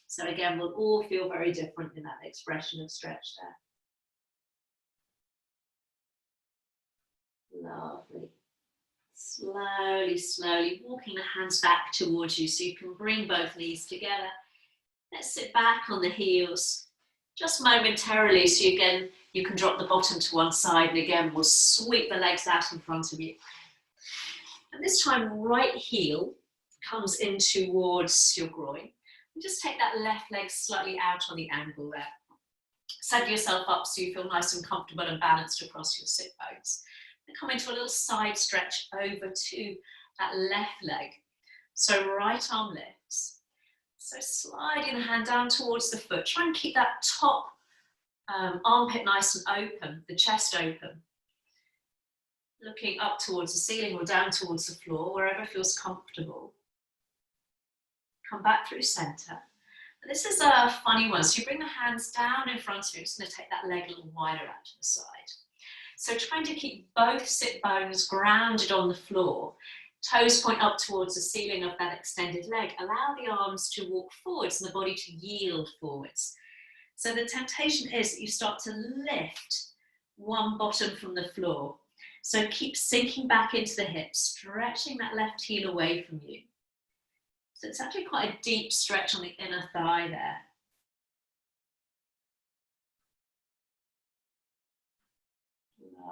So again, we'll all feel very different in that expression of stretch there. Lovely. Slowly, slowly walking the hands back towards you so you can bring both knees together. Let's sit back on the heels just momentarily so again you can drop the bottom to one side, and again we'll sweep the legs out in front of you. And this time right heel comes in towards your groin. And just take that left leg slightly out on the angle there. Set yourself up so you feel nice and comfortable and balanced across your sit bones. And come into a little side stretch over to that left leg. So right arm lifts. So sliding the hand down towards the foot. Try and keep that top armpit nice and open, the chest open. Looking up towards the ceiling or down towards the floor, wherever feels comfortable. Come back through center. This is a funny one. So you bring the hands down in front of you. I'm just going to take that leg a little wider out to the side. So trying to keep both sit bones grounded on the floor. Toes point up towards the ceiling of that extended leg. Allow the arms to walk forwards and the body to yield forwards. So the temptation is that you start to lift one bottom from the floor. So keep sinking back into the hips, stretching that left heel away from you. So it's actually quite a deep stretch on the inner thigh there.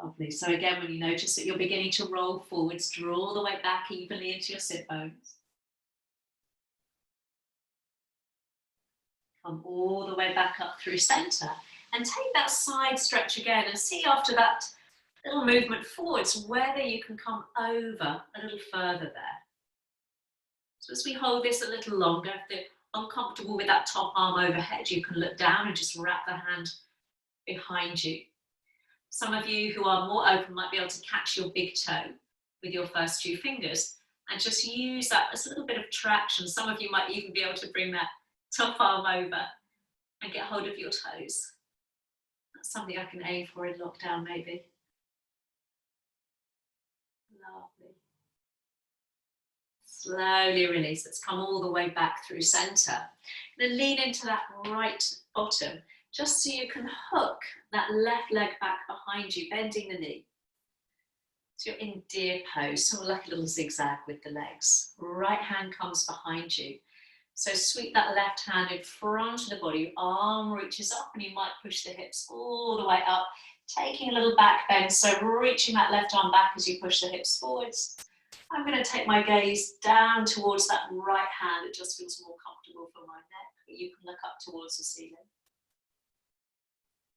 Lovely. So again, when you notice that you're beginning to roll forwards, draw the weight back evenly into your sit bones. Come all the way back up through center and take that side stretch again and see after that little movement forwards whether you can come over a little further there. So as we hold this a little longer, if you're uncomfortable with that top arm overhead, you can look down and just wrap the hand behind you. Some of you who are more open might be able to catch your big toe with your first two fingers and just use that as a little bit of traction. Some of you might even be able to bring that top arm over and get hold of your toes. That's something I can aim for in lockdown maybe. Lovely. Slowly release. Let's come all the way back through center. Then lean into that right bottom, just so you can hook that left leg back behind you, bending the knee. So you're in deer pose, sort of like a little zigzag with the legs. Right hand comes behind you. So sweep that left hand in front of the body, arm reaches up and you might push the hips all the way up, taking a little back bend, so reaching that left arm back as you push the hips forwards. I'm going to take my gaze down towards that right hand. It just feels more comfortable for my neck, but you can look up towards the ceiling.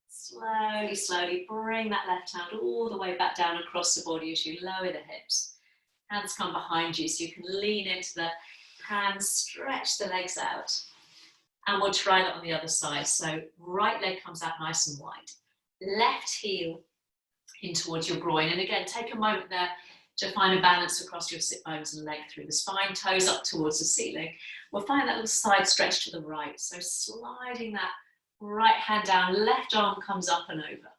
Slowly, slowly bring that left hand all the way back down across the body as you lower the hips. Hands come behind you so you can lean into the hands, stretch the legs out. And we'll try that on the other side. So right leg comes out nice and wide. Left heel in towards your groin. And again, take a moment there to find a balance across your sit bones and leg through the spine, toes up towards the ceiling. We'll find that little side stretch to the right. So sliding that right hand down, left arm comes up and over.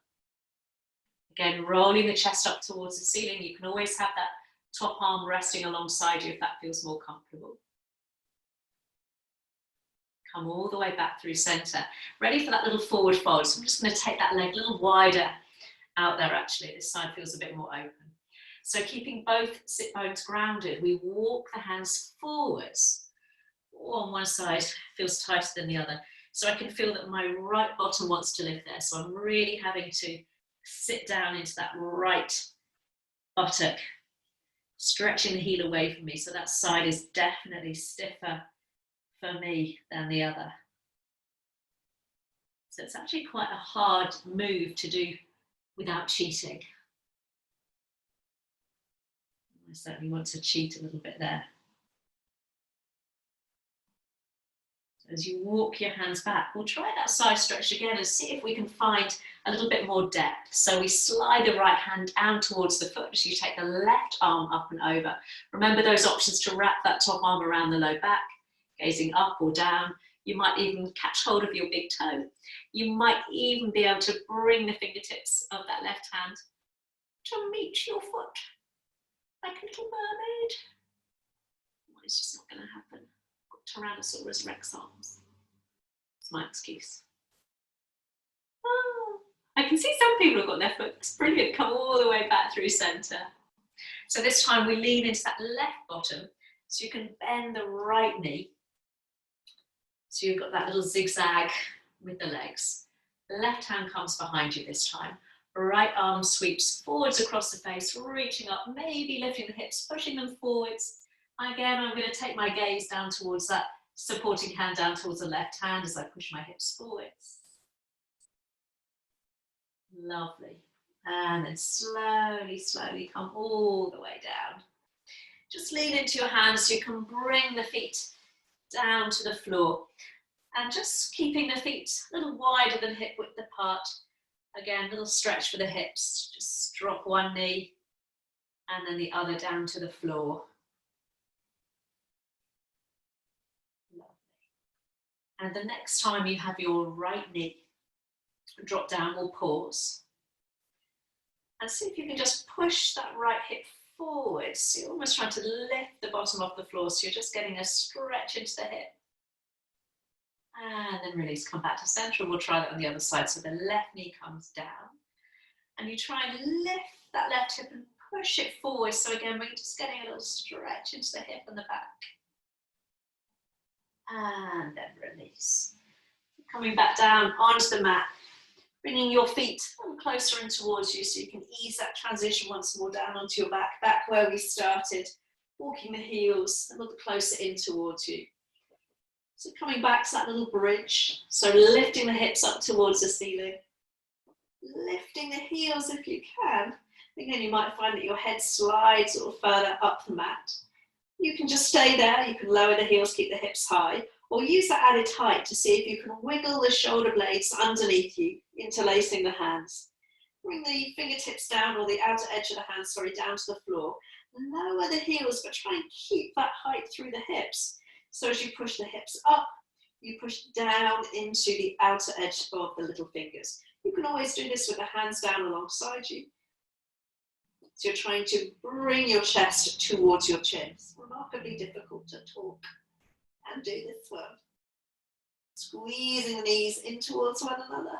Again, rolling the chest up towards the ceiling. You can always have that top arm resting alongside you if that feels more comfortable. Come all the way back through center. Ready for that little forward fold. So I'm just going to take that leg a little wider out there actually. This side feels a bit more open. So keeping both sit bones grounded, we walk the hands forwards. On one side feels tighter than the other. So I can feel that my right bottom wants to lift there. So I'm really having to sit down into that right buttock, stretching the heel away from me. So that side is definitely stiffer for me than the other. So it's actually quite a hard move to do without cheating. I certainly want to cheat a little bit there. As you walk your hands back, we'll try that side stretch again and see if we can find a little bit more depth. So we slide the right hand down towards the foot as you take the left arm up and over. Remember those options to wrap that top arm around the low back, gazing up or down. You might even catch hold of your big toe. You might even be able to bring the fingertips of that left hand to meet your foot, like a little mermaid. Well, it's just not going to happen. Tyrannosaurus Rex arms. It's my excuse. Oh, I can see some people have got their foot. It's brilliant. Come all the way back through center. So this time we lean into that left bottom so you can bend the right knee. So you've got that little zigzag with the legs. The left hand comes behind you this time. Right arm sweeps forwards across the face, reaching up, maybe lifting the hips, pushing them forwards. Again, I'm going to take my gaze down towards that supporting hand down towards the left hand as I push my hips forwards. Lovely. And then slowly, slowly come all the way down. Just lean into your hands so you can bring the feet down to the floor. And just keeping the feet a little wider than hip width apart. Again, a little stretch for the hips. Just drop one knee and then the other down to the floor. And the next time you have your right knee drop down, we'll pause. And see if you can just push that right hip forward. So you're almost trying to lift the bottom off the floor. So you're just getting a stretch into the hip. And then release, come back to center. We'll try that on the other side. So the left knee comes down. And you try and lift that left hip and push it forward. So again, we're just getting a little stretch into the hip and the back. And then release. Coming back down onto the mat, bringing your feet a little closer in towards you so you can ease that transition once more down onto your back where we started, walking the heels a little closer in towards you. So coming back to that little bridge, so lifting the hips up towards the ceiling, lifting the heels if you can. Again, you might find that your head slides a little further up the mat. You can just stay there, you can lower the heels, keep the hips high, or use that added height to see if you can wiggle the shoulder blades underneath you, interlacing the hands. Bring the fingertips down, or the outer edge of the hands, down to the floor. Lower the heels, but try and keep that height through the hips. So as you push the hips up, you push down into the outer edge of the little fingers. You can always do this with the hands down alongside you. So you're trying to bring your chest towards your chin. It's remarkably difficult to talk and do this one. Squeezing the knees in towards one another.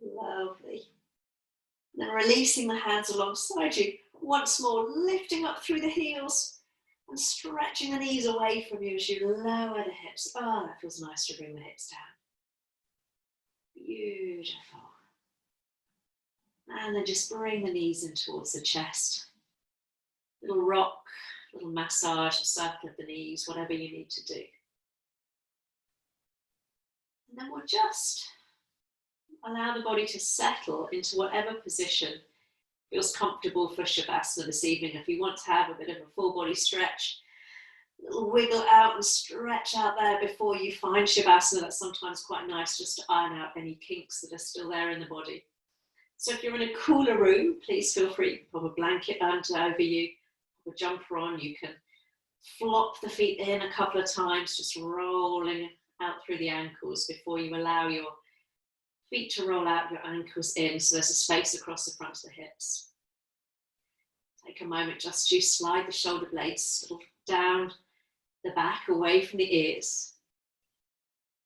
Lovely. Then releasing the hands alongside you. Once more, lifting up through the heels and stretching the knees away from you as you lower the hips. Oh, that feels nice to bring the hips down. Beautiful. And then just bring the knees in towards the chest. Little rock, little massage, a circle of the knees, whatever you need to do. And then we'll just allow the body to settle into whatever position feels comfortable for Shavasana this evening. If you want to have a bit of a full body stretch, a little wiggle out and stretch out there before you find Shavasana. That's sometimes quite nice just to iron out any kinks that are still there in the body. So if you're in a cooler room, please feel free. You can put a blanket over you, put a jumper on. You can flop the feet in a couple of times, just rolling out through the ankles before you allow your feet to roll out, your ankles in, so there's a space across the front of the hips. Take a moment just to slide the shoulder blades a little down the back away from the ears.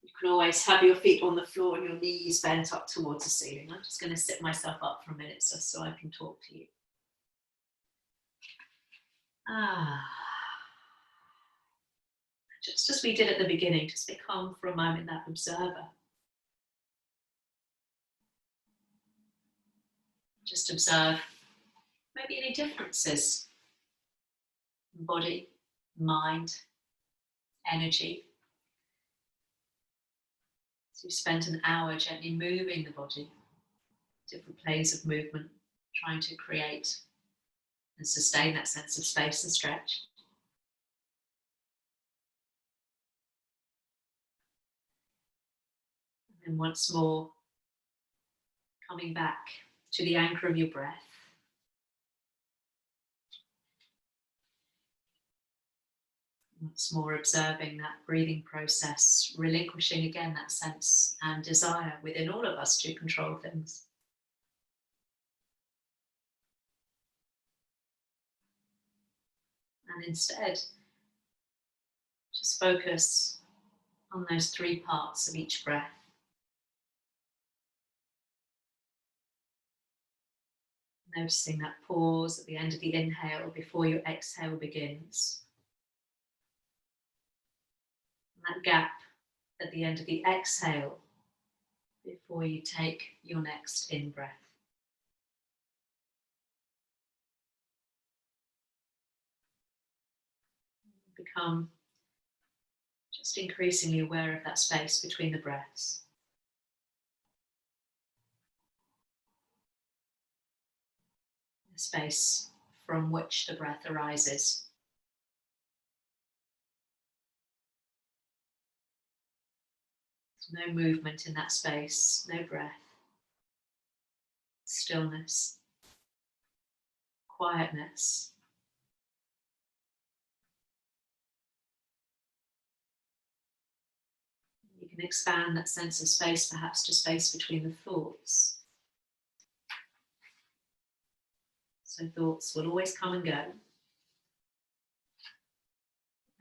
You can always have your feet on the floor and your knees bent up towards the ceiling. I'm just going to sit myself up for a minute so I can talk to you. Just as we did at the beginning, just become for a moment that observer. Just observe maybe any differences in body, mind, energy. So you spent an hour gently moving the body, different planes of movement, trying to create and sustain that sense of space and stretch. And once more, coming back to the anchor of your breath. Once more observing that breathing process, relinquishing again that sense and desire within all of us to control things. And instead, just focus on those three parts of each breath. Noticing that pause at the end of the inhale before your exhale begins. And that gap at the end of the exhale before you take your next in-breath. Become just increasingly aware of that space between the breaths. The space from which the breath arises. There's no movement in that space, no breath. Stillness, quietness. You can expand that sense of space perhaps to space between the thoughts. So thoughts will always come and go.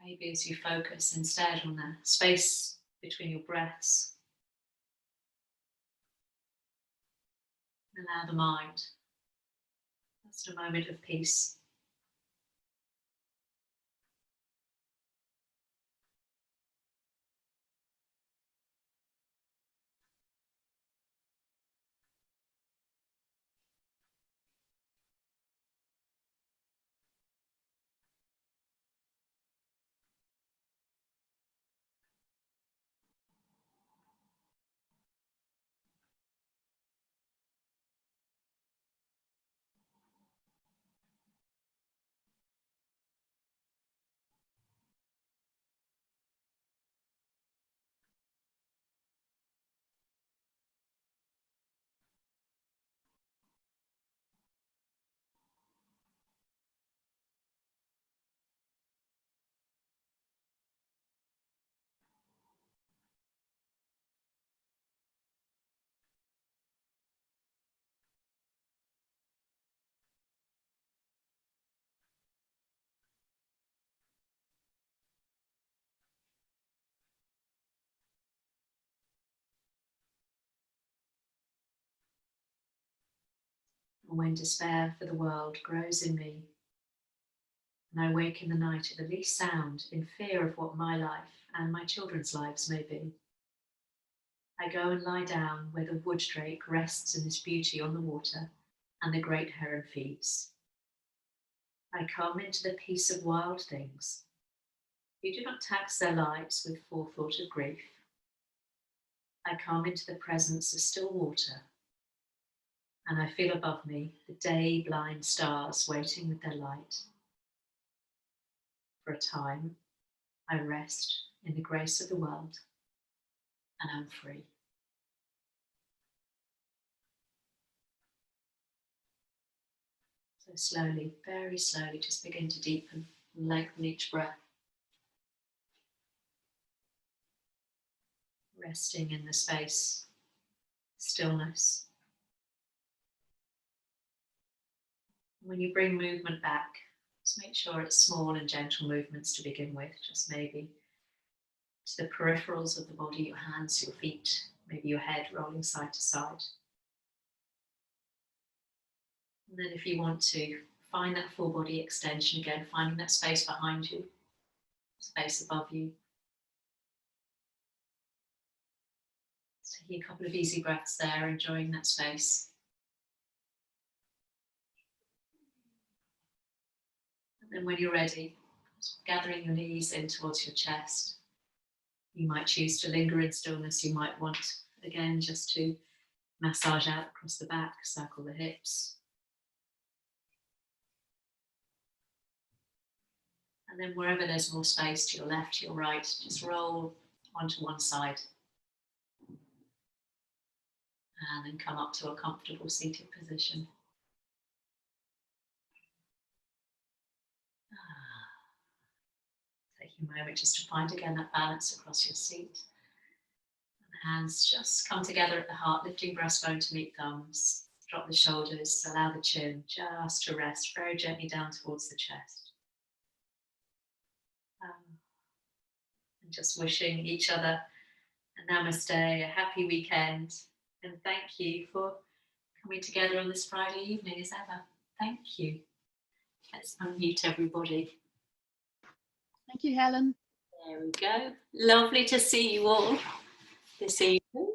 Maybe as you focus instead on the space between your breaths, allow the mind just a moment of peace. And when despair for the world grows in me, and I wake in the night at the least sound in fear of what my life and my children's lives may be, I go and lie down where the wood drake rests in his beauty on the water and the great heron feeds. I come into the peace of wild things who do not tax their lives with forethought of grief. I come into the presence of still water, and I feel above me the day-blind stars waiting with their light. For a time, I rest in the grace of the world, and I'm free. So slowly, very slowly, just begin to deepen and lengthen each breath. Resting in the space, stillness. When you bring movement back, Just make sure it's small and gentle movements to begin with, just maybe to the peripherals of the body, your hands, your feet, maybe your head rolling side to side. And then if you want to, find that full body extension again, finding that space behind you, space above you. Just taking a couple of easy breaths there, enjoying that space. And then when you're ready, gathering your knees in towards your chest. You might choose to linger in stillness. You might want, again, just to massage out across the back, circle the hips. And then wherever there's more space, to your left, to your right, just roll onto one side. And then come up to a comfortable seated position. Taking a moment just to find again that balance across your seat. And hands just come together at the heart, lifting breastbone to meet thumbs. Drop the shoulders, allow the chin just to rest very gently down towards the chest. And just wishing each other a namaste, a happy weekend, and thank you for coming together on this Friday evening as ever. Thank you. Let's unmute everybody. Thank you, Helen. There we go. Lovely to see you all this evening.